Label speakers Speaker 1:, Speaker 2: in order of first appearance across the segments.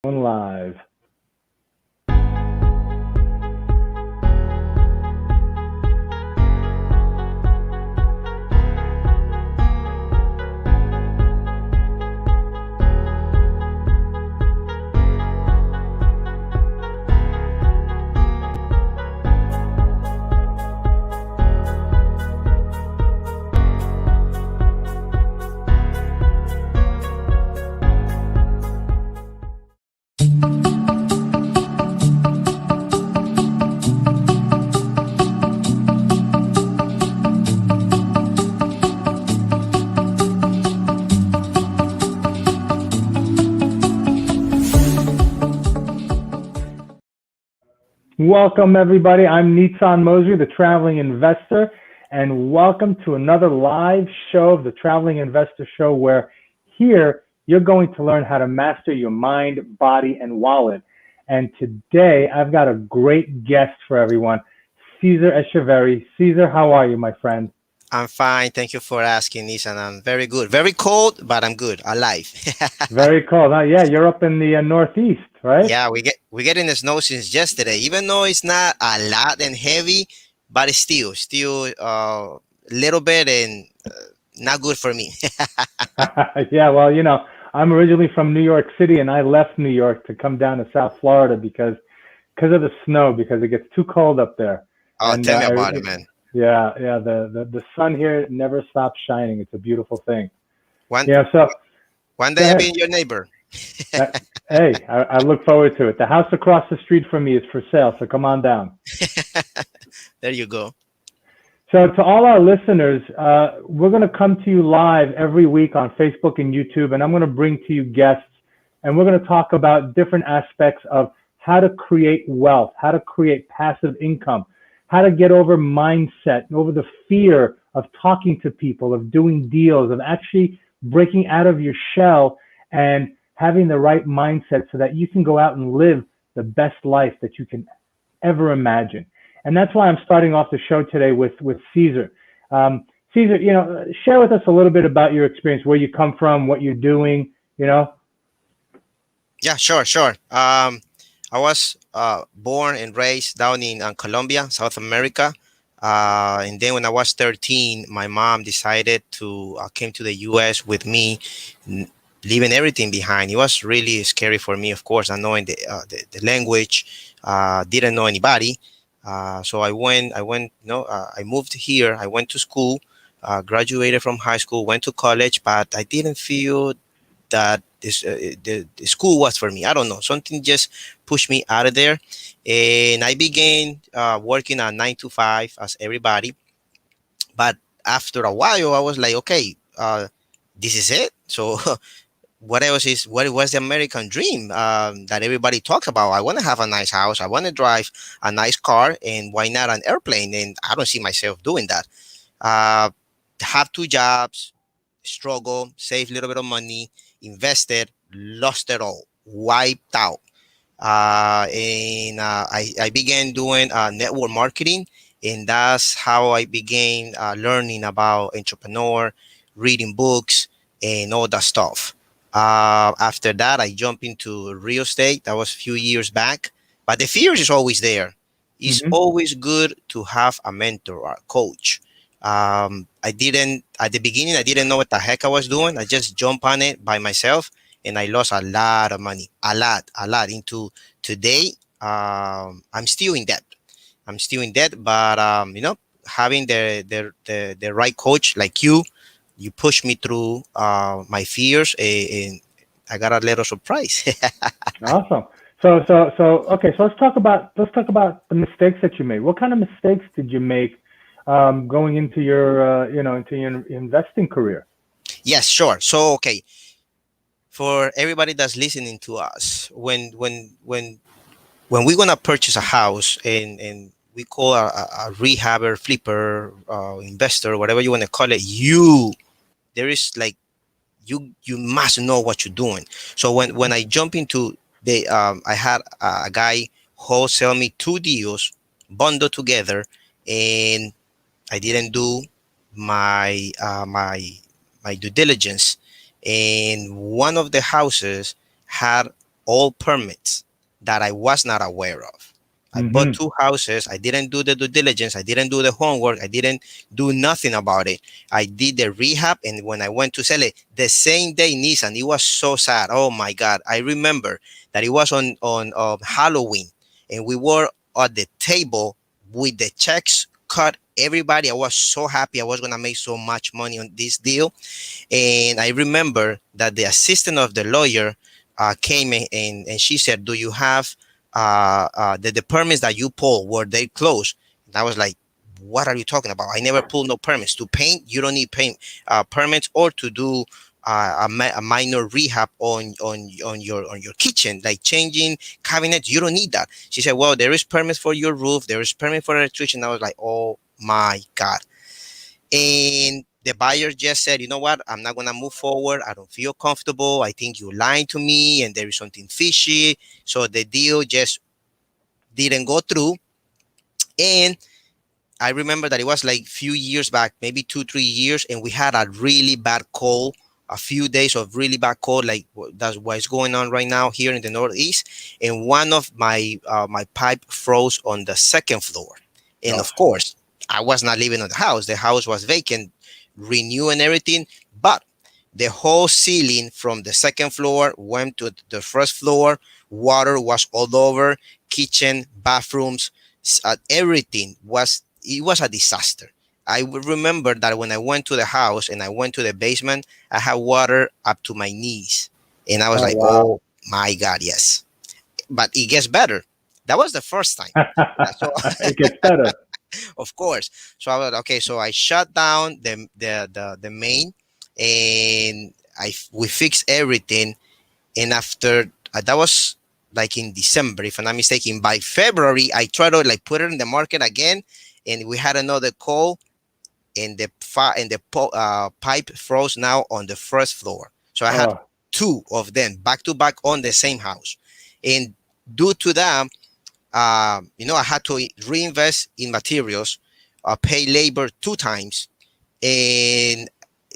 Speaker 1: Going live. Welcome, everybody. I'm Nitzan the Traveling Investor, and welcome to another live show of the Traveling Investor Show, where here you're going to learn how to master your mind, body, and wallet. And today I've got a great guest for everyone, Cesar Echeverri. Cesar, how are you, my friend?
Speaker 2: I'm fine. Thank you for asking, Nisan. I'm very good. Very cold, but I'm good. Alive.
Speaker 1: Very cold. Yeah, you're up in the Northeast, right?
Speaker 2: Yeah, we getting the snow since yesterday. Even though it's not a lot and heavy, but it's still a little bit and not good for me.
Speaker 1: Yeah, well, I'm originally from New York City, and I left New York to come down to South Florida because of the snow, because it gets too cold up there.
Speaker 2: Oh,
Speaker 1: And
Speaker 2: tell me about it, man.
Speaker 1: yeah, the sun here never stops shining. It's a beautiful thing.
Speaker 2: One
Speaker 1: Yeah, so
Speaker 2: one
Speaker 1: go
Speaker 2: day I'll be
Speaker 1: ahead.
Speaker 2: in your neighbor.
Speaker 1: Hey, I look forward to it. The house across the street from me is for sale, so come on down.
Speaker 2: There you go.
Speaker 1: So to all our listeners, we're going to come to you live every week on Facebook and YouTube, and I'm going to bring to you guests, and we're going to talk about different aspects of how to create wealth, how to create passive income, how to get over mindset, over the fear of talking to people, of doing deals, of actually breaking out of your shell and having the right mindset so that you can go out and live the best life that you can ever imagine. And that's why I'm starting off the show today with Cesar. Cesar, share with us a little bit about your experience, where you come from, what you're doing.
Speaker 2: Yeah, sure. I was born and raised down in Colombia, South America. And then when I was 13, my mom decided to came to the U.S. with me, n- leaving everything behind. It was really scary for me, of course, not knowing the language, didn't know anybody. So I moved here. I went to school, graduated from high school, went to college, but I didn't feel that the school was for me. I don't know. Something just pushed me out of there. And I began working at 9 to 5 as everybody. But after a while, I was like, okay, this is it. So what was the American dream that everybody talks about? I want to have a nice house. I want to drive a nice car. And why not an airplane? And I don't see myself doing that. Uh, have two jobs, struggle, save a little bit of money, invested, lost it all, wiped out. And I began doing network marketing, and that's how I began learning about entrepreneur, reading books, and all that stuff. After that, I jumped into real estate. That was a few years back, but the fear is always there. It's
Speaker 1: Hmm.
Speaker 2: always good to have a mentor or a coach. I didn't at the beginning. I didn't know what the heck I was doing. I just jumped on it by myself, and I lost a lot of money, a lot. Into today, I'm still in debt. I'm still in debt, but having the right coach like you push me through my fears, and I got a little surprise.
Speaker 1: Awesome. Okay. So let's talk about the mistakes that you made. What kind of mistakes did you make going into your investing career?
Speaker 2: Yes, sure. So okay, for everybody that's listening to us, when we're gonna purchase a house and we call a rehabber, flipper, investor, whatever you want to call it, there is like you must know what you're doing. So when I jump into I had a guy wholesale me two deals bundled together, and I didn't do my my due diligence, and one of the houses had all permits that I was not aware of. I bought
Speaker 1: Mm-hmm.
Speaker 2: two houses. I didn't do the due diligence. I didn't do the homework. I didn't do nothing about it. I did the rehab, and when I went to sell it, the same day, Nissan, it was so sad. Oh my God! I remember that it was on Halloween, and we were at the table with the checks cut. Everybody, I was so happy. I was gonna make so much money on this deal, and I remember that the assistant of the lawyer came in, and she said, "Do you have the permits that you pulled? Were they closed?" And I was like, "What are you talking about? I never pulled no permits. To paint, you don't need paint permits, or to do a minor rehab on your kitchen, like changing cabinets. You don't need that." She said, "Well, there is permits for your roof. There is permit for electrician." I was like, "Oh my God." And the buyer just said, "You know what? I'm not gonna move forward. I don't feel comfortable. I think you're lying to me, and there is something fishy." So the deal just didn't go through. And I remember that it was like few years back, maybe 2, 3 years, and we had a really bad cold. A few days of really bad cold, like that's what is going on right now here in the Northeast. And one of my pipe froze on the second floor, and
Speaker 1: Oh,
Speaker 2: of course, I was not living in the house. The house was vacant, renew and everything, but the whole ceiling from the second floor went to the first floor. Water was all over, kitchen, bathrooms, everything was, it was a disaster. I would remember that when I went to the house and I went to the basement, I had water up to my knees, and I was
Speaker 1: oh
Speaker 2: like,
Speaker 1: wow.
Speaker 2: "Oh my God, yes!" But it gets better. That was the first time. So
Speaker 1: It gets better.
Speaker 2: of course. So I was okay. So I shut down the main, and we fixed everything. And after that was like in December, if I'm not mistaken. By February, I tried to like put it in the market again, and we had another call, and the pipe froze now on the first floor. So I had
Speaker 1: Oh,
Speaker 2: two of them back to back on the same house, and due to that, I had to reinvest in materials, pay labor 2 times, and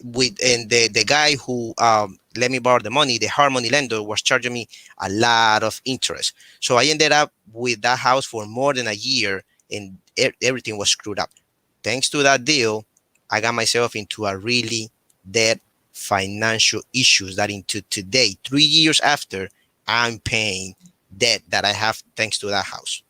Speaker 2: the guy who let me borrow the money, the hard money lender, was charging me a lot of interest. So I ended up with that house for more than a year, and everything was screwed up. Thanks to that deal, I got myself into a really dead financial issues that into today, 3 years after, I'm paying debt that I have thanks to that house.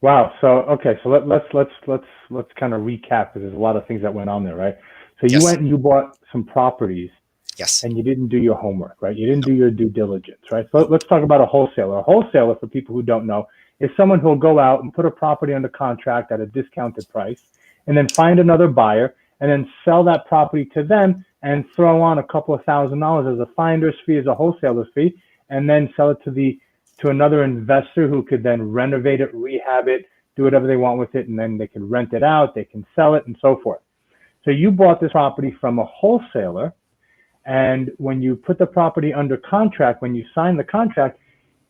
Speaker 1: wow. So okay, so let's kind of recap because there's a lot of things that went on there, right? So you
Speaker 2: Yes,
Speaker 1: went and you bought some properties
Speaker 2: yes,
Speaker 1: and you didn't do your homework, right? You didn't
Speaker 2: no,
Speaker 1: do your due diligence, right? So
Speaker 2: nope,
Speaker 1: let's talk about a wholesaler. A wholesaler, for people who don't know, is someone who'll go out and put a property under contract at a discounted price and then find another buyer and then sell that property to them and throw on a couple of $1,000 as a finder's fee, as a wholesaler's fee, and then sell it to another investor who could then renovate it, rehab it, do whatever they want with it, and then they can rent it out, they can sell it, and so forth. So you bought this property from a wholesaler, and when you put the property under contract, when you sign the contract,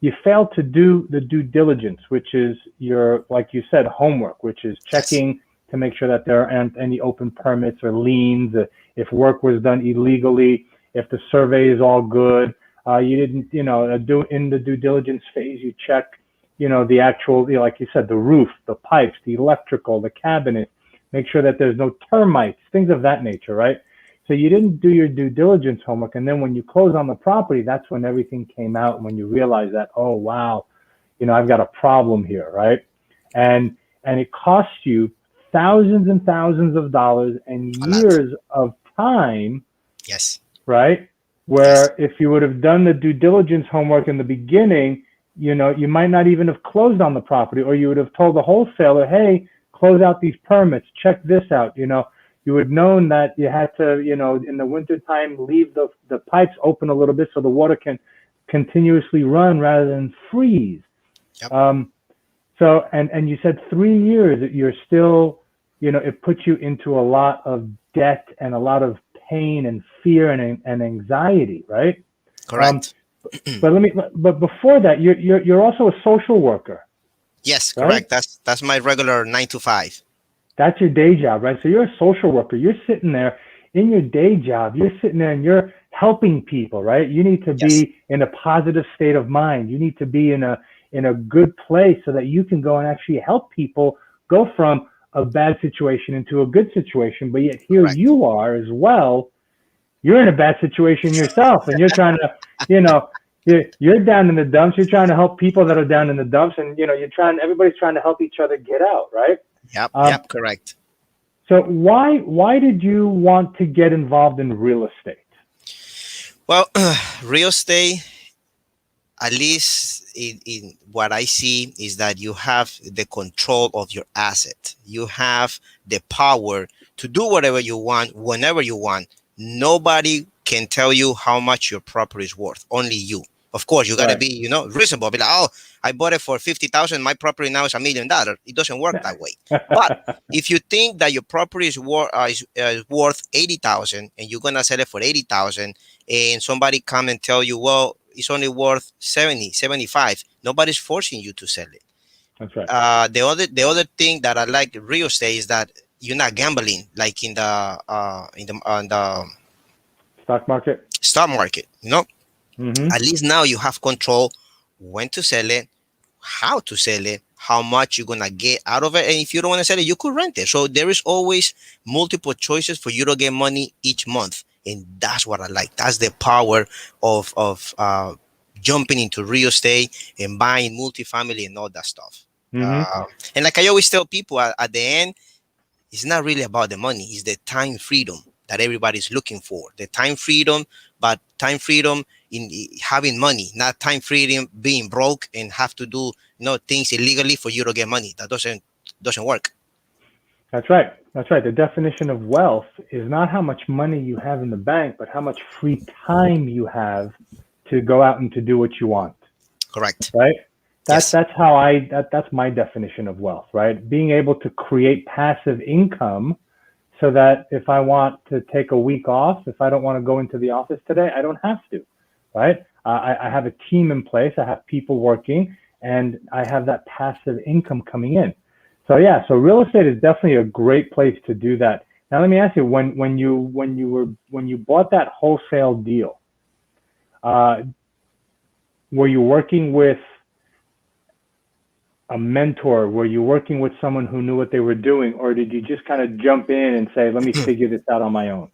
Speaker 1: you failed to do the due diligence, which is your, like you said, homework, which is
Speaker 2: yes,
Speaker 1: checking to make sure that there aren't any open permits or liens, if work was done illegally, if the survey is all good. You didn't, do in the due diligence phase, you check, the actual, like you said, the roof, the pipes, the electrical, the cabinet, make sure that there's no termites, things of that nature, right? So you didn't do your due diligence homework, and then when you close on the property, that's when everything came out. When you realize that, oh wow, I've got a problem here, right? And it costs you thousands and thousands of dollars and
Speaker 2: a lot.
Speaker 1: years of time,
Speaker 2: Yes,
Speaker 1: right?
Speaker 2: yes,
Speaker 1: Where if you would have done the due diligence homework in the beginning, you might not even have closed on the property, or you would have told the wholesaler, hey, close out these permits, check this out. You would have known that you had to, in the wintertime, leave the pipes open a little bit so the water can continuously run rather than freeze.
Speaker 2: yep,
Speaker 1: Um, and you said 3 years, that you're still, it puts you into a lot of debt and a lot of pain and fear and anxiety, right? Um,
Speaker 2: correct.
Speaker 1: but before that, you're also a social worker,
Speaker 2: Yes,
Speaker 1: right?
Speaker 2: correct. That's my regular 9 to 5.
Speaker 1: That's your day job, right? So you're a social worker. You're sitting there in your day job. You're sitting there and you're helping people, right? You need to
Speaker 2: Yes.
Speaker 1: be in a positive state of mind. You need to be in a good place so that you can go and actually help people go from a bad situation into a good situation. But yet here
Speaker 2: Correct.
Speaker 1: you are as well. You're in a bad situation yourself, and you're trying to, you know, you're down in the dumps. You're trying to help people that are down in the dumps, and everybody's trying to help each other get out, right?
Speaker 2: Yep.
Speaker 1: Um,
Speaker 2: Yep. Correct.
Speaker 1: so why did you want to get involved in real estate?
Speaker 2: Well, real estate, at least in what I see, is that you have the control of your asset. You have the power to do whatever you want, whenever you want. Nobody can tell you how much your property is worth. Only you. Of course, you gotta
Speaker 1: Right.
Speaker 2: be, reasonable. Be like, oh, I bought it for 50,000. My property now is $1 million. It doesn't work that way. But if you think that your property is worth 80,000 and you're gonna sell it for 80,000, and somebody come and tell you, well, it's only worth 70, 75. Nobody's forcing you to sell it.
Speaker 1: That's right.
Speaker 2: The other thing that I like real estate is that you're not gambling like on the
Speaker 1: Stock market.
Speaker 2: stock market.
Speaker 1: Mm-hmm.
Speaker 2: At least now you have control when to sell it, how to sell it, how much you're gonna get out of it, and if you don't want to sell it, you could rent it. So there is always multiple choices for you to get money each month, and that's what I like. That's the power of jumping into real estate and buying multifamily and all that stuff.
Speaker 1: Mm-hmm.
Speaker 2: Uh, and like I always tell people, at the end, it's not really about the money. It's the time freedom that everybody's looking for. The time freedom, but time freedom in having money, not time freedom being broke and have to do things illegally for you to get money. That doesn't work.
Speaker 1: That's right. That's right. The definition of wealth is not how much money you have in the bank, but how much free time you have to go out and to do what you want.
Speaker 2: Correct.
Speaker 1: Right?
Speaker 2: Yes.
Speaker 1: That's my definition of wealth, right? Being able to create passive income so that if I want to take a week off, if I don't want to go into the office today, I don't have to, right? I have a team in place, I have people working, and I have that passive income coming in. So yeah, so real estate is definitely a great place to do that. Now let me ask you, when you bought that wholesale deal, were you working with a mentor? Were you working with someone who knew what they were doing, or did you just kind of jump in and say, let me figure this out on my own?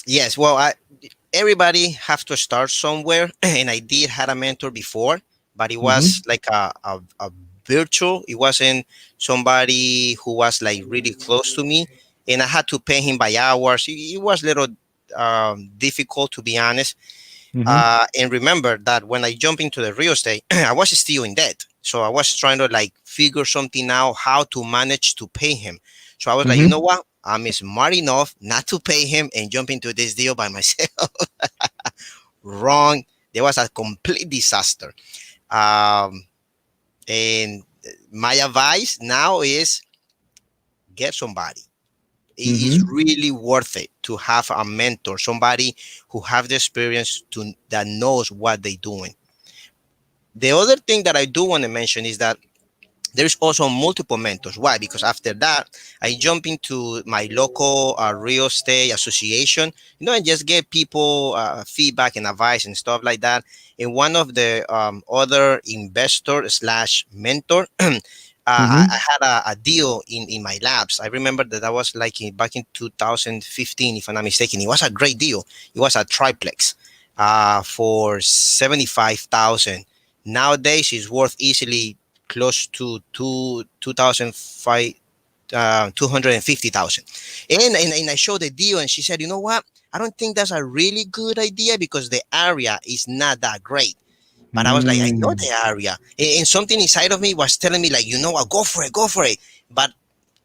Speaker 2: Yes. Well, everybody have to start somewhere, and I did had a mentor before, but it was
Speaker 1: Mm-hmm.
Speaker 2: like a virtual. It wasn't somebody who was like really close to me, and I had to pay him by hours. It was a little difficult, to be honest.
Speaker 1: Mm-hmm.
Speaker 2: And remember that when I jumped into the real estate, I was still in debt. So I was trying to like figure something out how to manage to pay him. So I was like, you know
Speaker 1: Mm-hmm.
Speaker 2: what? I'm smart enough not to pay him and jump into this deal by myself. Wrong. There was a complete disaster. Um, and my advice now is get somebody. It's
Speaker 1: Mm-hmm.
Speaker 2: really worth it to have a mentor, somebody who have the experience that knows what they're doing. The other thing that I do want to mention is that there's also multiple mentors. Why? Because after that, I jump into my local real estate association, and just get people feedback and advice and stuff like that. And one of the other investor slash mentor, I
Speaker 1: Mm-hmm.
Speaker 2: had a deal in my labs. I remember that was like back in 2015, if I'm not mistaken. It was a great deal. It was a triplex for 75,000. Nowadays, it's worth easily close to 250,000. And I showed the deal, and she said, you know what? I don't think that's a really good idea because the area is not that great. But I was like, I know
Speaker 1: Mm.
Speaker 2: the area, and something inside of me was telling me, like, go for it, go for it. But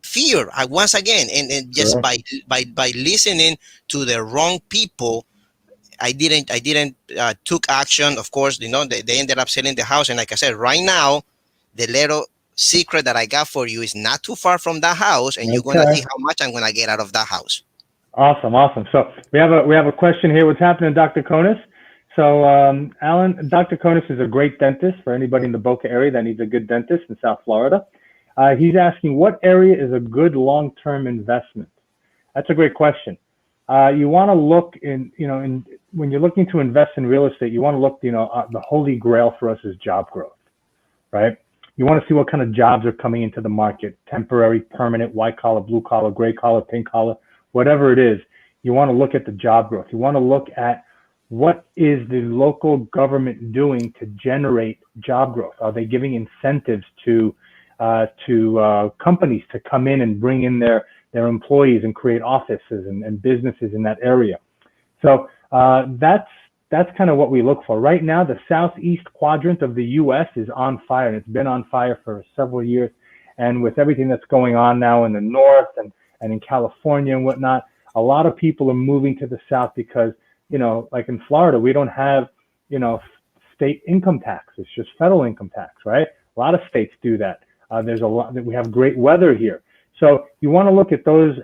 Speaker 2: fear, once again, and just
Speaker 1: Sure.
Speaker 2: by listening to the wrong people, I didn't took action. Of course, they ended up selling the house, and like I said, right now, the little secret that I got for you is not too far from that house, and you're gonna see
Speaker 1: Okay.
Speaker 2: how much I'm gonna get out of that house.
Speaker 1: Awesome. Awesome. So we have a question here. What's happening, Dr. Konis? So Alan, Dr. Konis is a great dentist for anybody in the Boca area that needs a good dentist in South Florida. He's asking, what area is a good long-term investment? That's a great question. you want to look in, when you're looking to invest in real estate, you want to look, the holy grail for us is job growth, right? You want to see what kind of jobs are coming into the market, temporary, permanent, white collar, blue collar, gray collar, pink collar, whatever it is. You want to look at the job growth. You want to look at what is the local government doing to generate job growth? Are they giving incentives to companies to come in and bring in their employees and create offices and businesses in that area? So that's kind of what we look for. Right now, the southeast quadrant of the U.S. is on fire, and it's been on fire for several years. And with everything that's going on now in the north and in California and whatnot, a lot of people are moving to the south because, like in Florida, we don't have, state income tax. It's just federal income tax, right? A lot of states do that. There's a lot that we have great weather here. So you want to look at those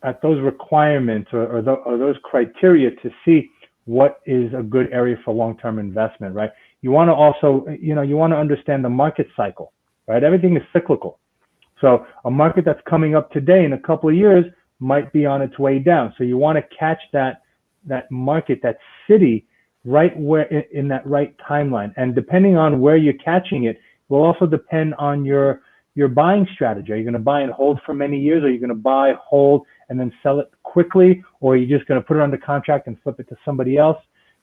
Speaker 1: at those requirements or those criteria to see what is a good area for long-term investment, right? You want to also, you want to understand the market cycle, right? Everything is cyclical. So a market that's coming up today in a couple of years might be on its way down. So you want to catch that market, that city, right where in that right timeline. And depending on where you're catching it will also depend on your buying strategy. Are you going to buy and hold for many years? Or are you going to buy, hold, and then sell it quickly? Or are you just going to put it under contract and flip it to somebody else?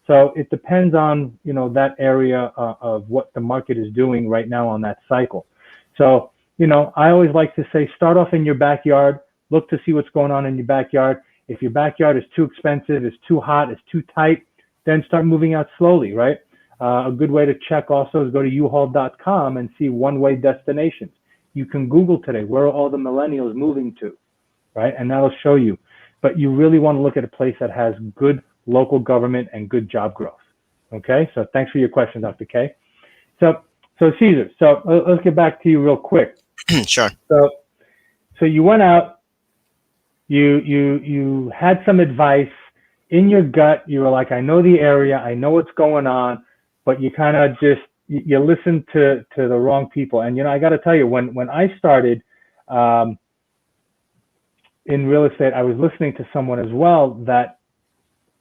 Speaker 1: So it depends on, that area of what the market is doing right now on that cycle. So, I always like to say, start off in your backyard, look to see what's going on in your backyard. If your backyard is too expensive, it's too hot, it's too tight, then start moving out slowly, right? A good way to check also is go to uhaul.com and see one-way destinations. You can Google today, where are all the millennials moving to, right? And that'll show you. But you really want to look at a place that has good local government and good job growth. Okay, so thanks for your question, Dr. K. So Cesar, let's get back to you real quick.
Speaker 2: Sure.
Speaker 1: So you went out, you had some advice in your gut. You were like, I know the area, I know what's going on, but you kind of just, you listened to the wrong people. And, I got to tell you, when I started in real estate, I was listening to someone as well that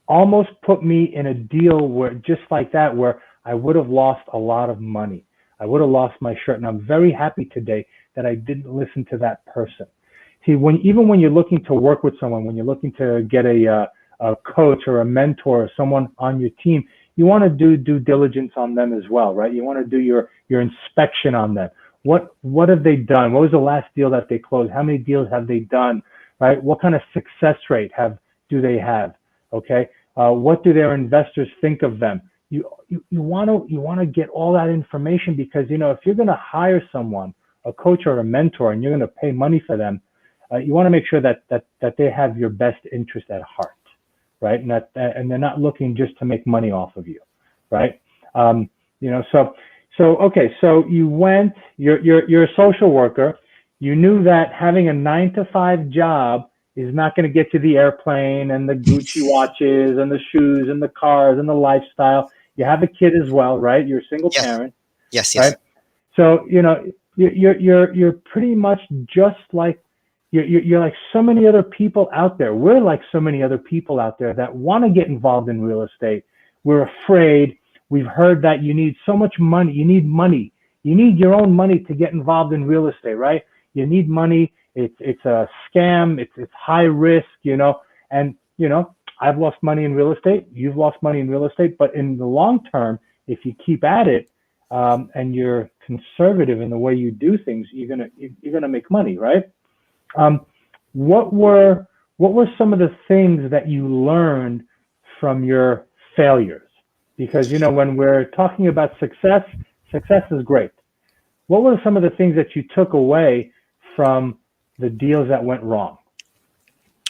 Speaker 1: almost put me in a deal where just like that, where I would have lost a lot of money. I would have lost my shirt. And I'm very happy today that I didn't listen to that person. See, even when you're looking to work with someone, when you're looking to get a coach or a mentor or someone on your team, you want to do due diligence on them as well, right? You want to do your inspection on them. What have they done? What was the last deal that they closed? How many deals have they done, right? What kind of success rate do they have? Okay. What do their investors think of them? You want to get all that information because, if you're going to hire someone, a coach or a mentor, and you're going to pay money for them, you want to make sure that they have your best interest at heart, right? And they're not looking just to make money off of you, right? So you went, you're a social worker. You knew that having a 9-to-5 job is not going to get you the airplane and the Gucci watches and the shoes and the cars and the lifestyle. You have a kid as well, right? You're a single parent.
Speaker 2: Yes.
Speaker 1: Right? So, you're pretty much just like, you're like so many other people out there. We're like so many other people out there that want to get involved in real estate. We're afraid. We've heard that you need so much money. You need money. You need your own money to get involved in real estate, right? You need money. It's a scam. It's high risk, and, I've lost money in real estate. You've lost money in real estate, but in the long term, if you keep at it, and you're conservative in the way you do things, you're gonna make money, right? What were some of the things that you learned from your failures? Because, when we're talking about success is great. What were some of the things that you took away from the deals that went wrong?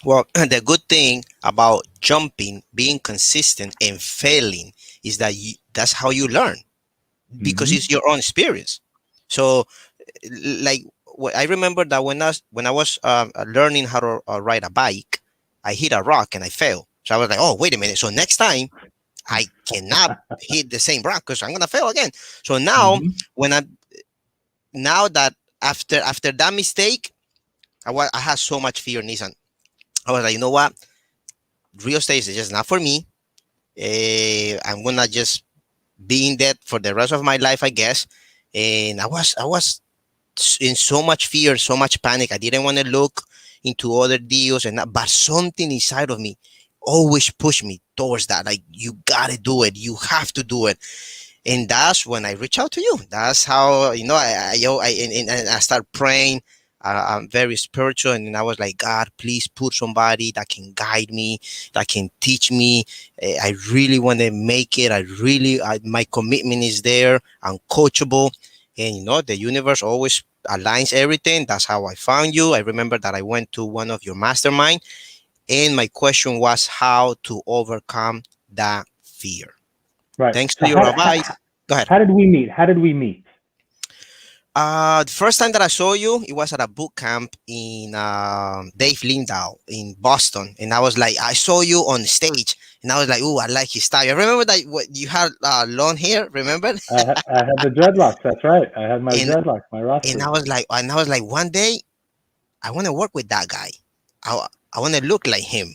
Speaker 2: Well, the good thing about jumping, being consistent, and failing is that that's how you learn, because it's your own experience. So, like, I remember that when I was learning how to ride a bike, I hit a rock and I fell. So I was like, oh, wait a minute. So next time I cannot hit the same rock because I'm gonna fail again. So now now that after that mistake, I had so much fear, Nitzan. I was like, you know what? Real estate is just not for me. I'm gonna just be in debt for the rest of my life, I guess. And I was in so much fear, so much panic. I didn't want to look into other deals, and that, but something inside of me always pushed me towards that. Like, you gotta do it. You have to do it. And that's when I reach out to you. That's how, and I start praying. I'm very spiritual, and I was like, God, please put somebody that can guide me, that can teach me. I really want to make it. My commitment is there. I'm coachable, and the universe always aligns everything. That's how I found you. I remember that I went to one of your mastermind, and my question was how to overcome that fear.
Speaker 1: Right.
Speaker 2: Thanks
Speaker 1: So
Speaker 2: to your advice. Go ahead.
Speaker 1: how did we meet? How did we meet?
Speaker 2: The first time that I saw you, it was at a boot camp in Dave Lindahl in Boston, and I was like, I saw you on stage, and I was like, oh, I like his style. I remember that you had long hair, remember?
Speaker 1: I had the dreadlocks. That's right. I had my
Speaker 2: and
Speaker 1: dreadlocks, my
Speaker 2: and I
Speaker 1: Rossi.
Speaker 2: was like, one day I want to work with that guy. I want to look like him.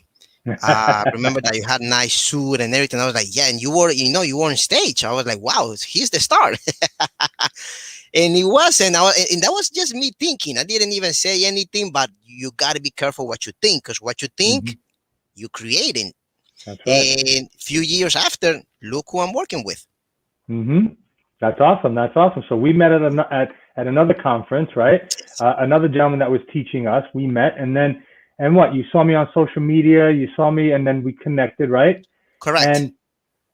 Speaker 2: Remember that you had nice suit and everything. I was like, yeah, and you were on stage. I was like, wow, he's the star. And it was, and that was just me thinking. I didn't even say anything, but you got to be careful what you think, because what you
Speaker 1: Hmm.
Speaker 2: think, you creating.
Speaker 1: That's right.
Speaker 2: And a few years after, look who I'm working with.
Speaker 1: Hmm. That's awesome. That's awesome. So we met at another conference, right?
Speaker 2: Yes.
Speaker 1: Another gentleman that was teaching us. We met, and then and what? You saw me on social media. You saw me, and then we connected, right?
Speaker 2: Correct.
Speaker 1: And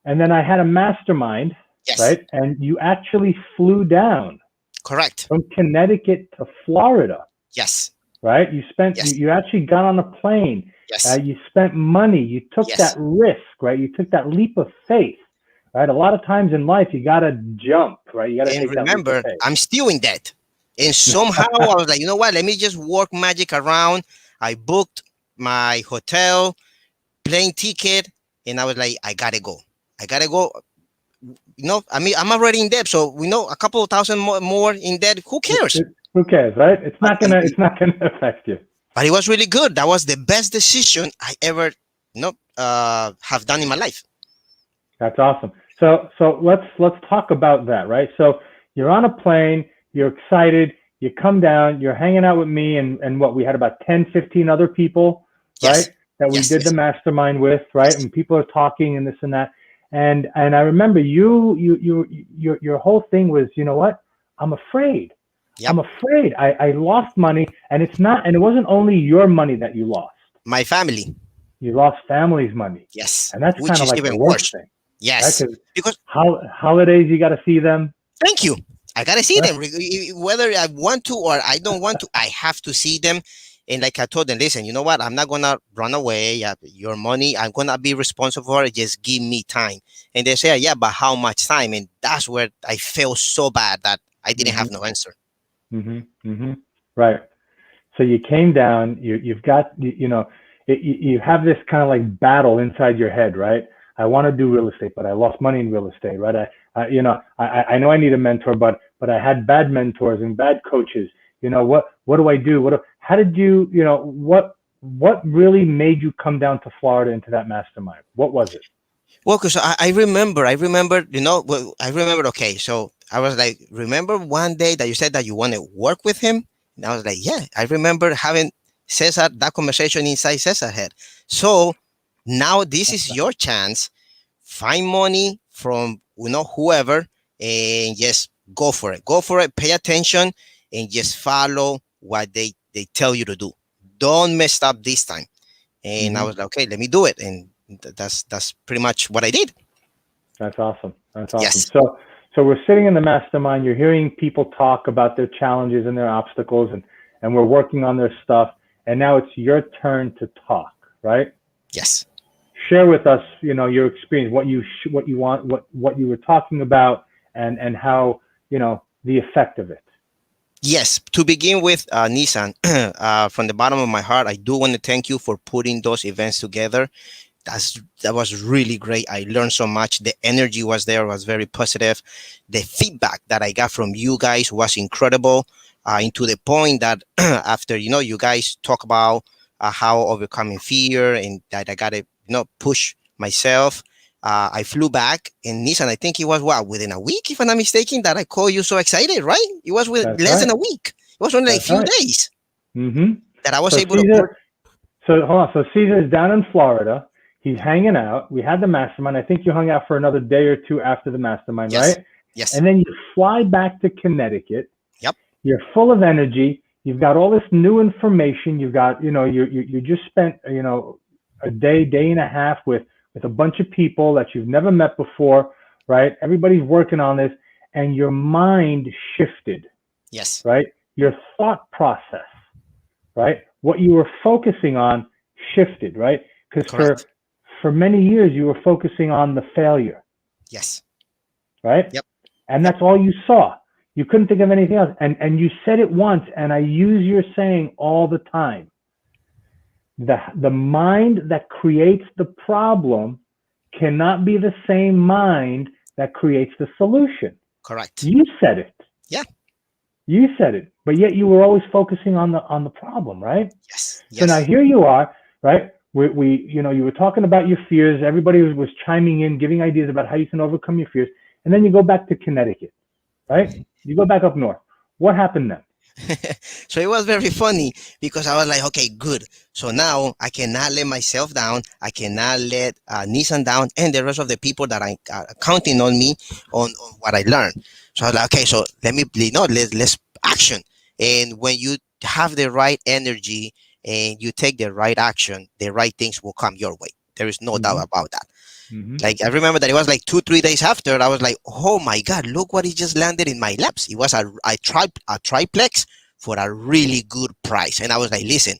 Speaker 1: and then I had a mastermind,
Speaker 2: Yes.
Speaker 1: right? And you actually flew down
Speaker 2: Correct.
Speaker 1: from Connecticut to Florida,
Speaker 2: Yes.
Speaker 1: right?
Speaker 2: Yes.
Speaker 1: You actually got on a plane.
Speaker 2: Yes.
Speaker 1: You spent money. You took that
Speaker 2: Yes.
Speaker 1: risk, right? You took that leap of faith, right? A lot of times in life, you got to jump, right? You got to
Speaker 2: And
Speaker 1: take that leap of
Speaker 2: remember,
Speaker 1: faith.
Speaker 2: I'm still in debt. And somehow I was like, you know what? Let me just work magic around. I booked my hotel, plane ticket, and I was like, I gotta go. I gotta go. I mean, I'm already in debt, so we know a couple of thousand more in debt. Who cares?
Speaker 1: Who cares, right?
Speaker 2: But,
Speaker 1: It's not gonna affect you.
Speaker 2: but it was really good. That was the best decision I ever, have done in my life.
Speaker 1: That's awesome. So let's talk about that, right? So you're on a plane, you're excited, you come down, you're hanging out with me and what we had about 10, 15 other people, right?
Speaker 2: Yes,
Speaker 1: That we
Speaker 2: yes,
Speaker 1: did the
Speaker 2: yes,
Speaker 1: mastermind with, right?
Speaker 2: yes.
Speaker 1: And people are talking and this and that. And I remember your whole thing was, you know what? I'm afraid.
Speaker 2: Yep.
Speaker 1: I'm afraid. I lost money and it wasn't only your money that you lost.
Speaker 2: My family.
Speaker 1: You lost family's money.
Speaker 2: Yes,
Speaker 1: And that's
Speaker 2: which
Speaker 1: kind of
Speaker 2: is
Speaker 1: like the
Speaker 2: even
Speaker 1: worst
Speaker 2: worse.
Speaker 1: thing, right?
Speaker 2: Yes,
Speaker 1: Because
Speaker 2: because
Speaker 1: holidays, you got to see them.
Speaker 2: thank you. I gotta see
Speaker 1: Right?
Speaker 2: them, whether I want to or I don't want to. I have to see them. And like I told them, listen, you know what? I'm not gonna run away. Your money, I'm gonna be responsible for it. Just give me time. And they say, yeah, but how much time? And that's where I felt so bad that I didn't
Speaker 1: Hmm.
Speaker 2: have no answer.
Speaker 1: Hmm. Hmm. Right. So you came down. You've got you have this kind of like battle inside your head, right? I want to do real estate, but I lost money in real estate, right? I know I need a mentor, but I had bad mentors and bad coaches. What do I do? How did what really made you come down to Florida into that mastermind? What was it?
Speaker 2: Well, because I remember, okay, so I was like, remember one day that you said that you want to work with him? And I was like, yeah, I remember having Cesar, that conversation inside Cesar head. So now this is your chance. Find money from, whoever, and just go for it. Go for it. Pay attention and just follow what they tell you to do. Don't mess up this time. And I
Speaker 1: Hmm.
Speaker 2: was like, okay, let me do it. And that's pretty much what I did.
Speaker 1: That's awesome. That's awesome.
Speaker 2: Yes,
Speaker 1: So we're sitting in the mastermind. You're hearing people talk about their challenges and their obstacles, and we're working on their stuff. And now it's your turn to talk, right?
Speaker 2: yes,
Speaker 1: Share with us, your experience, what you want, what you were talking about, and how the effect of it.
Speaker 2: yes. To begin with, Nissan, from the bottom of my heart, I do want to thank you for putting those events together. That was really great. I learned so much. The energy was there, was very positive. The feedback that I got from you guys was incredible. Into the point that after you guys talk about how overcoming fear, and that I gotta push myself. I flew back in Nissan. I think it was within a week, if I'm not mistaken, that I called you so excited, right? It was with
Speaker 1: That's
Speaker 2: less than
Speaker 1: right.
Speaker 2: a week. It was only like a
Speaker 1: That's
Speaker 2: few
Speaker 1: right.
Speaker 2: days
Speaker 1: Mm-hmm.
Speaker 2: that I was
Speaker 1: So
Speaker 2: able to put.
Speaker 1: Caesar, so hold on. So Caesar is down in Florida. He's hanging out. We had the mastermind. I think you hung out for another day or two after the mastermind,
Speaker 2: Yes,
Speaker 1: right?
Speaker 2: yes,
Speaker 1: And then you fly back to Connecticut.
Speaker 2: yep,
Speaker 1: You're full of energy. You've got all this new information. You've got, you just spent, a day and a half with a bunch of people that you've never met before, right? Everybody's working on this, and your mind shifted,
Speaker 2: yes,
Speaker 1: right? Your thought process, right? What you were focusing on shifted, right? Because
Speaker 2: correct.
Speaker 1: for many years you were focusing on the failure,
Speaker 2: Yes,
Speaker 1: right?
Speaker 2: yep,
Speaker 1: And
Speaker 2: yep,
Speaker 1: that's all you saw. You couldn't think of anything else. And you said it once, and I use your saying all the time. The mind that creates the problem cannot be the same mind that creates the solution.
Speaker 2: correct.
Speaker 1: You said it.
Speaker 2: Yeah,
Speaker 1: You said it. But yet you were always focusing on the problem, right?
Speaker 2: yes,
Speaker 1: So now
Speaker 2: yes.
Speaker 1: here you are, right? You were talking about your fears. Everybody was chiming in, giving ideas about how you can overcome your fears. And then you go back to Connecticut, right? You go back up north. What happened then?
Speaker 2: So it was very funny because I was like, okay, good. So now I cannot let myself down. I cannot let Nissan down and the rest of the people that are counting on me on what I learned. So I was like, okay, so let's action. And when you have the right energy and you take the right action, the right things will come your way. There is no doubt
Speaker 1: Mm-hmm.
Speaker 2: about that.
Speaker 1: Mm-hmm.
Speaker 2: Like I remember that it was like 2, 3 days after I was like, oh my God, look what it just landed in my laps. It was a triplex for a really good price. And I was like, listen,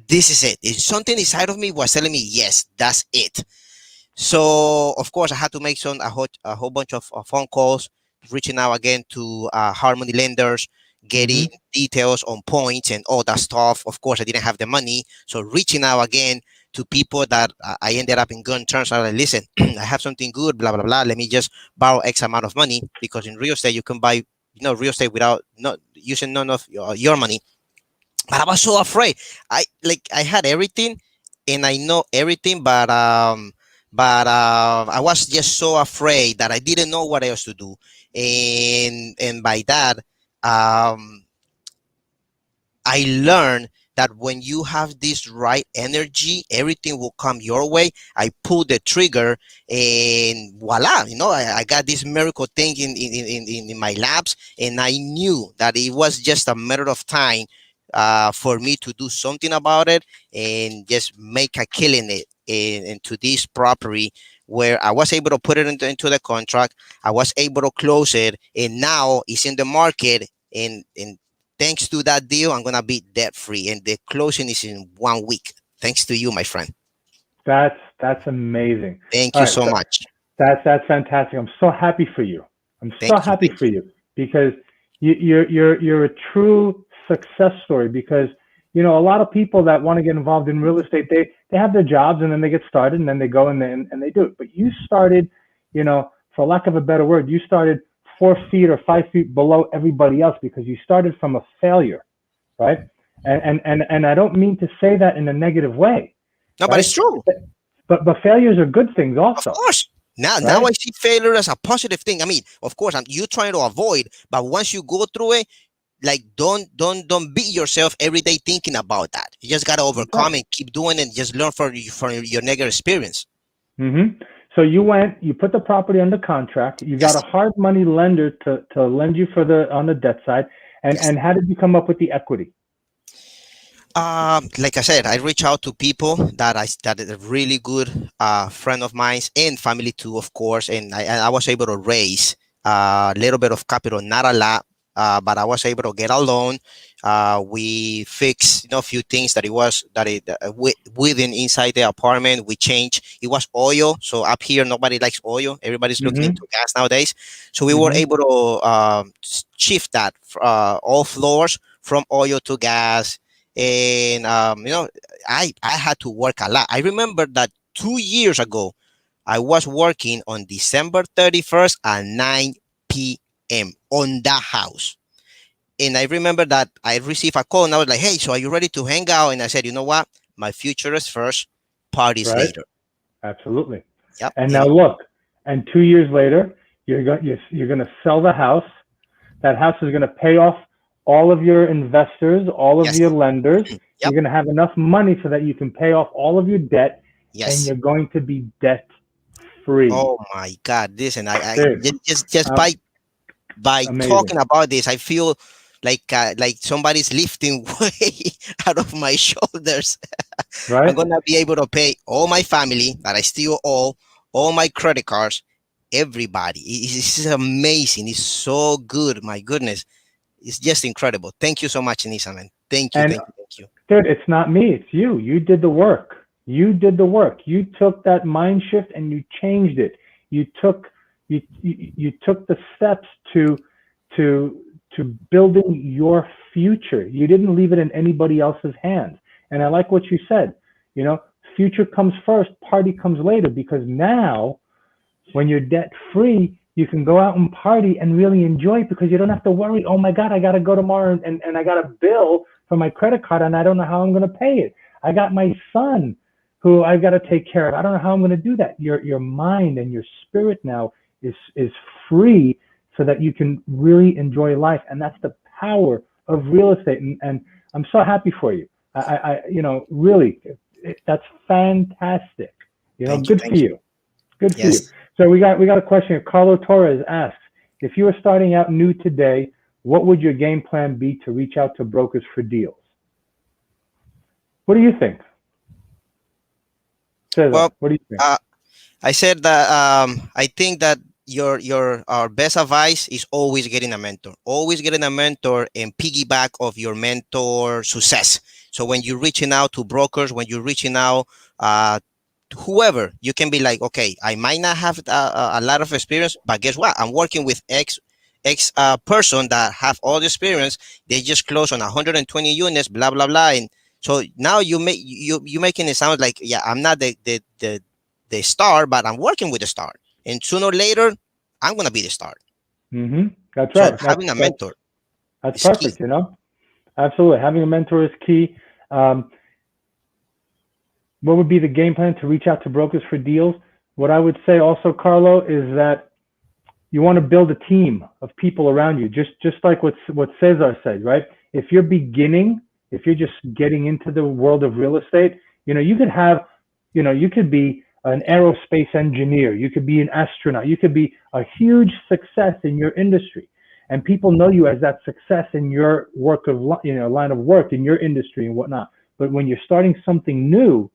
Speaker 2: this is it. If something inside of me was telling me, yes, that's it. So of course I had to make a whole bunch of phone calls, reaching out again to Harmony lenders, getting
Speaker 1: Mm-hmm.
Speaker 2: details on points and all that stuff. Of course, I didn't have the money, so reaching out again to people that I ended up in good terms. I was like, listen, I have something good, blah blah blah. Let me just borrow X amount of money because in real estate you can buy real estate without not using none of your money. But I was so afraid. I had everything, and I know everything, but I was just so afraid that I didn't know what else to do, and by that, um, I learned that when you have this right energy, everything will come your way. I pulled the trigger and voila, I got this miracle thing in my laps. And I knew that it was just a matter of time for me to do something about it and just make a killing it into this property where I was able to put it into the contract. I was able to close it and now it's in the market and thanks to that deal, I'm gonna be debt free, and the closing is in 1 week. Thanks to you, my friend.
Speaker 1: That's amazing.
Speaker 2: Thank
Speaker 1: All
Speaker 2: you
Speaker 1: right,
Speaker 2: so
Speaker 1: so
Speaker 2: much.
Speaker 1: that's fantastic. I'm so happy for you. I'm so
Speaker 2: Thank you.
Speaker 1: happy
Speaker 2: Thank
Speaker 1: for
Speaker 2: you.
Speaker 1: you because you're a true success story. Because a lot of people that want to get involved in real estate, they have their jobs and then they get started and then they go and they do it. But you started, for lack of a better word, you started 4 feet or 5 feet below everybody else because you started from a failure, right? And I don't mean to say that in a negative way,
Speaker 2: No, but
Speaker 1: right?
Speaker 2: it's true.
Speaker 1: But failures are good things
Speaker 2: Of
Speaker 1: also,
Speaker 2: course. Now
Speaker 1: right?
Speaker 2: I see failure as a positive thing. I mean, of course, you trying to avoid, but once you go through it, like don't beat yourself every day thinking about that. You just gotta
Speaker 1: That's right.
Speaker 2: overcome and keep doing it and just learn from your negative experience.
Speaker 1: So you put the property under contract. You got a
Speaker 2: Yes.
Speaker 1: hard money lender to lend you for the on the debt side. And
Speaker 2: Yes.
Speaker 1: and how did you come up with the equity?
Speaker 2: Like I said, I reach out to people that is a really good friend of mine and family too, of course. And I was able to raise a little bit of capital, not a lot, but I was able to get a loan. We fixed a few things that it was that it within inside the apartment. We changed. It was oil, so up here nobody likes oil. Everybody's looking
Speaker 1: Mm-hmm.
Speaker 2: into gas nowadays. So we were
Speaker 1: Mm-hmm.
Speaker 2: able to shift that all floors from oil to gas and I had to work a lot. I remember that 2 years ago I was working on December 31st at 9 p.m. on that house. And I remember that I received a call and I was like, hey, so are you ready to hang out? And I said, you know what? My future is first, parties
Speaker 1: right?
Speaker 2: later.
Speaker 1: Absolutely.
Speaker 2: Yep.
Speaker 1: And now
Speaker 2: And
Speaker 1: look, and 2 years later, you're going to sell the house. That house is going to pay off all of your investors, all of
Speaker 2: yes.
Speaker 1: your lenders. You're
Speaker 2: Yep.
Speaker 1: going to have enough money so that you can pay off all of your debt, and
Speaker 2: Yes.
Speaker 1: you're going to be debt free.
Speaker 2: Oh my God. Listen, I
Speaker 1: Dude,
Speaker 2: just by
Speaker 1: amazing,
Speaker 2: talking about this, I feel like somebody's lifting weight out of my shoulders. I'm
Speaker 1: right?
Speaker 2: gonna be able to pay all my family that I still owe, all my credit cards, everybody. It's amazing. It's so good. My goodness, it's just incredible. Thank you so much, Nisa, man. Thank you,
Speaker 1: And
Speaker 2: thank you, thank you.
Speaker 1: dude, it's not me, it's you. You did the work. You did the work. You took that mind shift and you changed it. You took you took the steps to to building your future. You didn't leave it in anybody else's hands. And I like what you said. You know, future comes first, party comes later, because now when you're debt free, you can go out and party and really enjoy it because you don't have to worry, oh my God, I got to go tomorrow and I got a bill for my credit card and I don't know how I'm going to pay it. I got my son who I got to take care of. I don't know how I'm going to do that. Your mind and your spirit now is free so that you can really enjoy life. And that's the power of real estate. And I'm so happy for you. Really, that's fantastic.
Speaker 2: Thank you,
Speaker 1: Good for
Speaker 2: thank you.
Speaker 1: you. Good for you.
Speaker 2: Yes.
Speaker 1: So we got a question here. Carlo Torres asks, if you were starting out new today, what would your game plan be to reach out to brokers for deals? What do you think, Cesar?
Speaker 2: Well,
Speaker 1: What do you think?
Speaker 2: uh, I said that I think that your our best advice is always getting a mentor. Always getting a mentor and piggyback of your mentor success. So when you're reaching out to brokers, when you're reaching out to whoever, you can be like, okay, I might not have a lot of experience, but guess what? I'm working with X person that have all the experience. They just close on 120 units, blah blah blah, and so now you making it sound like, yeah, I'm not the star, but I'm working with the star. And sooner or later, I'm gonna be the star.
Speaker 1: That's
Speaker 2: So
Speaker 1: right.
Speaker 2: having a mentor
Speaker 1: That's
Speaker 2: is key.
Speaker 1: perfect. Absolutely. Having a mentor is key. What would be the game plan to reach out to brokers for deals? What I would say also, Carlo, is that you want to build a team of people around you, just like what Cesar said, right? If you're beginning, if you're just getting into the world of real estate, you could have, you could be an aerospace engineer, you could be an astronaut, you could be a huge success in your industry, and people know you as that success in your line of work in your industry and whatnot. But when you're starting something new,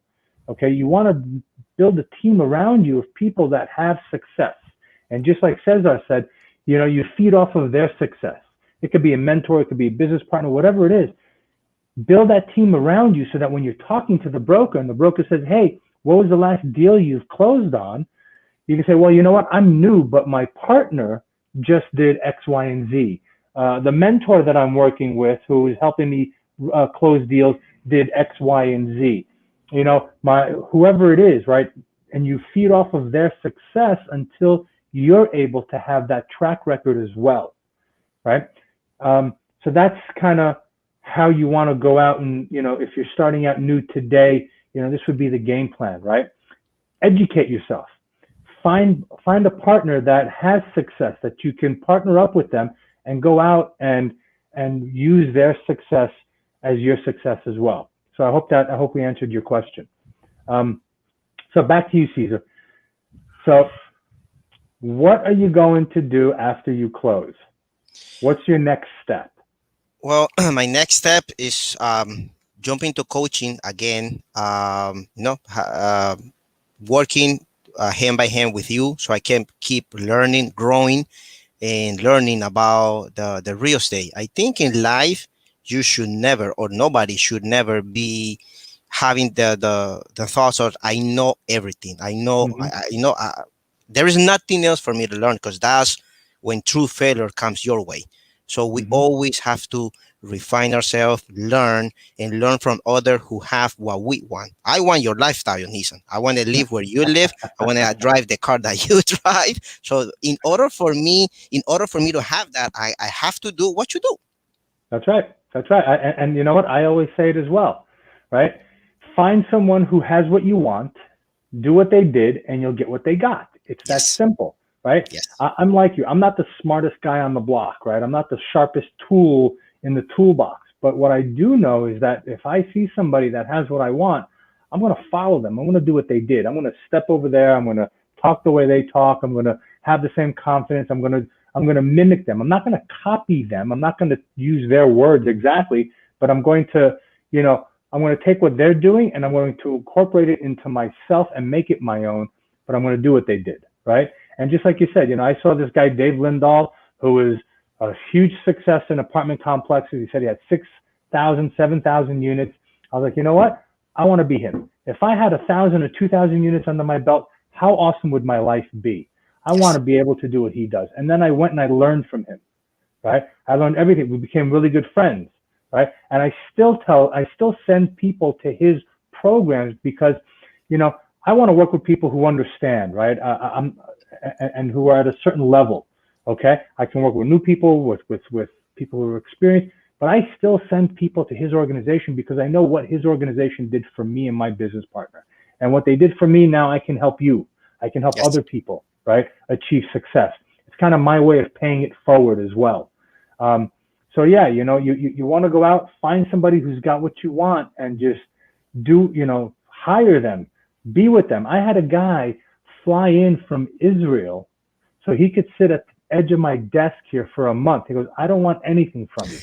Speaker 1: okay, you want to build a team around you of people that have success. And just like Cesar said, you feed off of their success. It could be a mentor, it could be a business partner, whatever it is. Build that team around you so that when you're talking to the broker and the broker says, hey, what was the last deal you've closed on? You can say, well, you know what? I'm new, but my partner just did X, Y, and Z. The mentor that I'm working with, who is helping me close deals, did X, Y, and Z. My whoever it is, right? And you feed off of their success until you're able to have that track record as well, right? So that's kind of how you want to go out and, if you're starting out new today, this would be the game plan, right? Educate yourself. Find a partner that has success that you can partner up with them and go out and use their success as your success as well. So I hope we answered your question. So back to you, Cesar. So what are you going to do after you close? What's your next step?
Speaker 2: Well, my next step is jump into coaching again. Working hand by hand with you, so I can keep learning, growing, and learning about the real estate. I think in life, you should never, or nobody should never be having the thoughts of, I know everything. I know,
Speaker 1: Mm-hmm.
Speaker 2: there is nothing else for me to learn, because that's when true failure comes your way. So we
Speaker 1: Mm-hmm.
Speaker 2: always have to refine ourselves, learn, and learn from others who have what we want. I want your lifestyle, Nissan. I want to live where you live. I want to drive the car that you drive. So in order for me to have that, I have to do what you do.
Speaker 1: That's right. That's right. And you know what? I always say it as well, right? Find someone who has what you want, do what they did, and you'll get what they got. It's that
Speaker 2: Yes.
Speaker 1: simple, right?
Speaker 2: Yes.
Speaker 1: I'm like you. I'm not the smartest guy on the block, right? I'm not the sharpest tool in the toolbox. But what I do know is that if I see somebody that has what I want, I'm going to follow them. I'm going to do what they did. I'm going to step over there. I'm going to talk the way they talk. I'm going to have the same confidence. I'm going to mimic them. I'm not going to copy them. I'm not going to use their words exactly, but I'm going to, you know, I'm going to take what they're doing and I'm going to incorporate it into myself and make it my own, but I'm going to do what they did, right? And just like you said, I saw this guy, Dave Lindahl, who was a huge success in apartment complexes. He said he had 6,000, 7,000 units. I was like, you know what? I want to be him. If I had 1,000 or 2,000 units under my belt, how awesome would my life be? I want
Speaker 2: Yes.
Speaker 1: to be able to do what he does. And then I went and I learned from him, right? I learned everything. We became really good friends, right? And I still send people to his programs because, I want to work with people who understand, right? I'm and who are at a certain level. Okay, I can work with new people, with people who are experienced, but I still send people to his organization because I know what his organization did for me and my business partner, and what they did for me. Now I can help you. I can help
Speaker 2: Yes.
Speaker 1: other people, right, achieve success. It's kind of my way of paying it forward as well. Um, so yeah, you want to go out, find somebody who's got what you want, and just hire them, be with them. I had a guy fly in from Israel so he could sit at the edge of my desk here for a month. He goes, I don't want anything from you.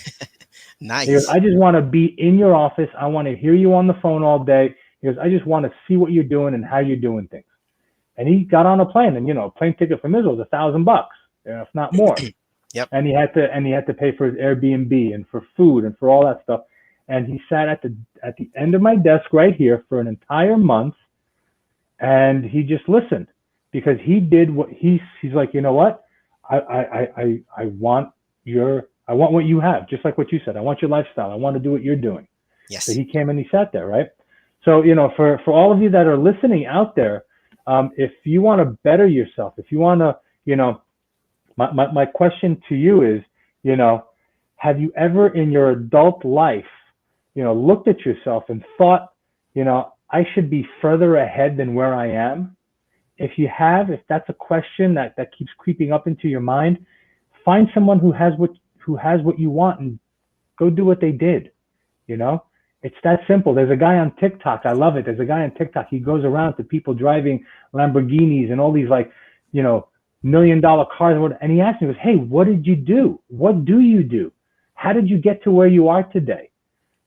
Speaker 1: He goes,
Speaker 2: Nice.
Speaker 1: I just want to be in your office. I want to hear you on the phone all day. He goes, I just want to see what you're doing and how you're doing things. And he got on a plane, and a plane ticket from Israel is $1,000, if not more.
Speaker 2: Yep.
Speaker 1: And he had to pay for his Airbnb and for food and for all that stuff. And he sat at the end of my desk right here for an entire month, and he just listened because he did what he's like. You know what? I want what you have, just like what you said. I want your lifestyle. I want to do what you're doing. So
Speaker 2: Yes.
Speaker 1: he came and he sat there, right? So for all of you that are listening out there, if you want to better yourself, if you want to, my question to you is, have you ever in your adult life, looked at yourself and thought, I should be further ahead than where I am? If that's a question that keeps creeping up into your mind, find someone who has what you want and go do what they did. You know, it's that simple. There's a guy on TikTok. I love it. There's a guy on TikTok. He goes around to people driving Lamborghinis and all these $1 million cars. And he asks me, he goes, hey, what did you do? What do you do? How did you get to where you are today?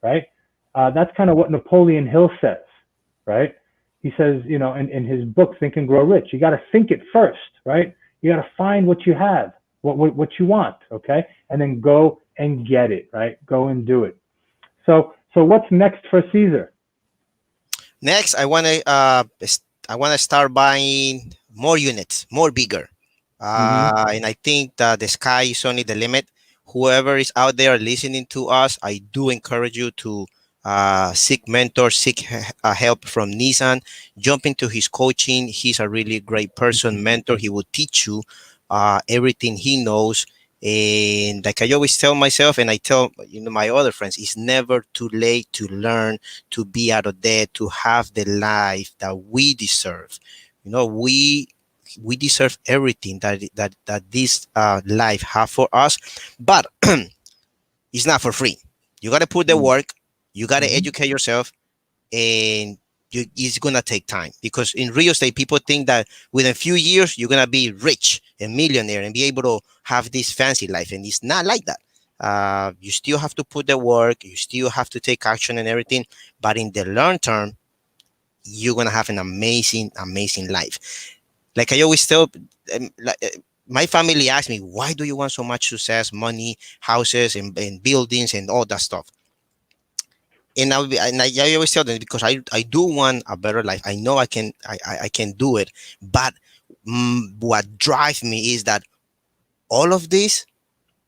Speaker 1: Right? That's kind of what Napoleon Hill says, right? He says, in his book, Think and Grow Rich, you got to think it first, right? You got to find what you have, what you want, okay? And then go and get it, right? Go and do it. So what's next for Cesar?
Speaker 2: Next, I want to start buying more units, more bigger.
Speaker 1: Mm-hmm.
Speaker 2: And I think that the sky is only the limit. Whoever is out there listening to us, I do encourage you to seek mentors, seek help from Nitzan. Jump into his coaching. He's a really great person, mentor. He will teach you everything he knows. And like I always tell myself, and I tell my other friends, it's never too late to learn, to be out of debt, to have the life that we deserve. We deserve everything that this life have for us, but it's not for free. You got to put the work, you got to
Speaker 1: Mm-hmm.
Speaker 2: educate yourself, and it's gonna take time, because in real estate people think that within a few years you're gonna be rich and millionaire and be able to have this fancy life, and it's not like that. You still have to put the work, you still have to take action and everything, but in the long term you're gonna have an amazing life. Like I always tell, my family asks me, why do you want so much success, money, houses, and buildings, and all that stuff? And I always tell them, because I do want a better life. I know I can do it, but what drives me is that all of this,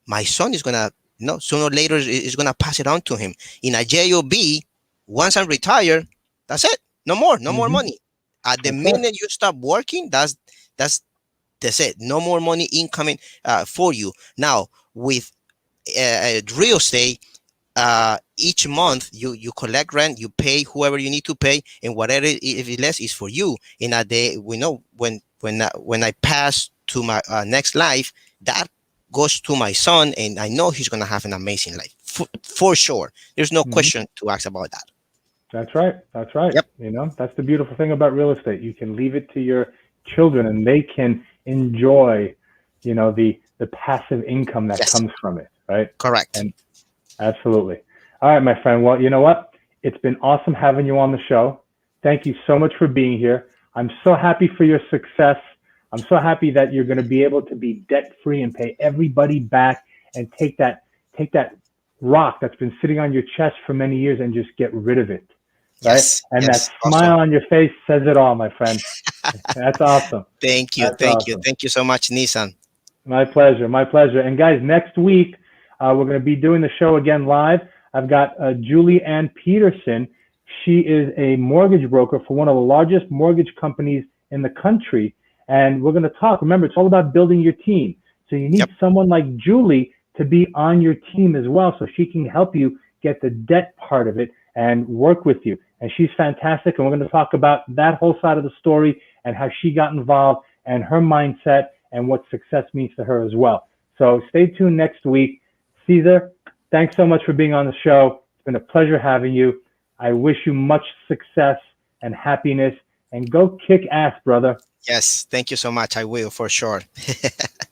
Speaker 2: my son is gonna, sooner or later is gonna pass it on to him in a job. Once I'm retired, that's it. No more
Speaker 1: Mm-hmm.
Speaker 2: money. At the
Speaker 1: That's right.
Speaker 2: minute you stop working, that's that's it. No more money incoming for you. Now, with real estate, each month you collect rent, you pay whoever you need to pay, and whatever if it less is for you. In a day, we know when I pass to my next life, that goes to my son, and I know he's gonna have an amazing life for sure. There's no
Speaker 1: Mhm.
Speaker 2: question to ask about that.
Speaker 1: That's right. That's right.
Speaker 2: Yep.
Speaker 1: You know, that's the beautiful thing about real estate. You can leave it to your children and they can enjoy, you know, the passive income that
Speaker 2: Yes.
Speaker 1: comes from it, right?
Speaker 2: Correct.
Speaker 1: And absolutely. All right, my friend. Well, you know what? It's been awesome having you on the show. Thank you so much for being here. I'm so happy for your success. I'm so happy that you're going to be able to be debt free and pay everybody back and take that rock that's been sitting on your chest for many years and just get rid of it, right?
Speaker 2: Yes.
Speaker 1: And that
Speaker 2: Yes.
Speaker 1: smile
Speaker 2: Awesome.
Speaker 1: on your face says it all, my friend. That's awesome.
Speaker 2: Thank you.
Speaker 1: That's
Speaker 2: Thank you.
Speaker 1: awesome.
Speaker 2: Thank you so much, Nissan.
Speaker 1: My pleasure. My pleasure. And guys, next week, we're going to be doing the show again live. I've got Julie Ann Peterson. She is a mortgage broker for one of the largest mortgage companies in the country. And we're going to talk. Remember, it's all about building your team. So you need
Speaker 2: Yep.
Speaker 1: someone like Julie to be on your team as well so she can help you get the debt part of it and work with you. And she's fantastic. And we're going to talk about that whole side of the story and how she got involved and her mindset and what success means to her as well. So stay tuned next week. Cesar, thanks so much for being on the show. It's been a pleasure having you. I wish you much success and happiness and go kick ass, brother.
Speaker 2: Yes. Thank you so much. I will for sure.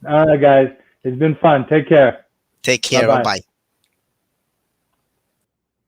Speaker 1: All right, guys. It's been fun. Take care.
Speaker 2: Take
Speaker 1: Bye
Speaker 2: care. Bye
Speaker 1: bye.
Speaker 2: bye.